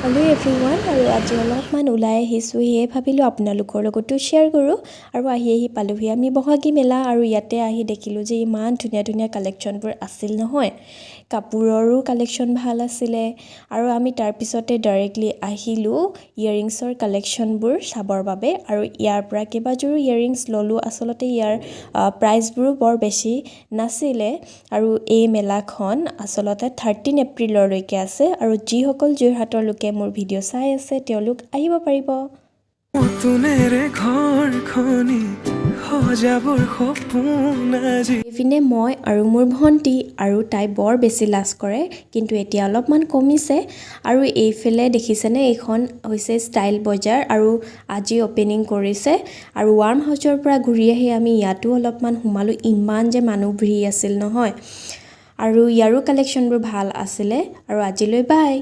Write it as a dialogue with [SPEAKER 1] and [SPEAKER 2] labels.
[SPEAKER 1] hello' everyone আৰু আজি অলপমান ওলাই আহিছোঁ সেয়ে ভাবিলোঁ আপোনালোকৰ লগতো শ্বেয়াৰ কৰোঁ আৰু আহি পালোহি আমি বহাগী মেলা আৰু ইয়াতে আহি দেখিলোঁ যে ইমান ধুনীয়া ধুনীয়া কালেকশ্যনবোৰ আছিল নহয় কাপোৰৰো কালেকশ্যন ভাল আছিলে আৰু আমি তাৰপিছতে ডাইৰেক্টলি আহিলোঁ ইয়েৰিংছৰ কালেকশ্যনবোৰ চাবৰ বাবে আৰু ইয়াৰ পৰা কেইবাযোৰো ইয়েৰিংছ ল'লোঁ আচলতে ইয়াৰ প্ৰাইচবোৰো বৰ বেছি নাছিলে আৰু এই মেলাখন আচলতে 13 এপ্ৰিললৈকে আছে আৰু যিসকল যোৰহাটৰ লোকে মোৰ ভিডিঅ' চাই আছে তেওঁলোক আহিব পাৰিব
[SPEAKER 2] নতুনেৰে ঘৰখনি সজাবৰ সপোন আজি
[SPEAKER 1] এইপিনে মই আৰু মোৰ ভণ্টি আৰু তাই বৰ বেছি লাজ কৰে কিন্তু এতিয়া অলপমান কমিছে আৰু এইফালে দেখিছেনে এইখন হৈছে ষ্টাইল বজাৰ আৰু আজি অপেনিং কৰিছে আৰু ৱাৰ্ম হাউচৰ পৰা ঘূৰি আহি আমি ইয়াতো অলপমান সোমালোঁ ইমান যে মানুহ ভিৰ আছিল নহয় আৰু ইয়াৰো কালেকশ্যনবোৰ ভাল আছিলে আৰু আজিলৈ বাই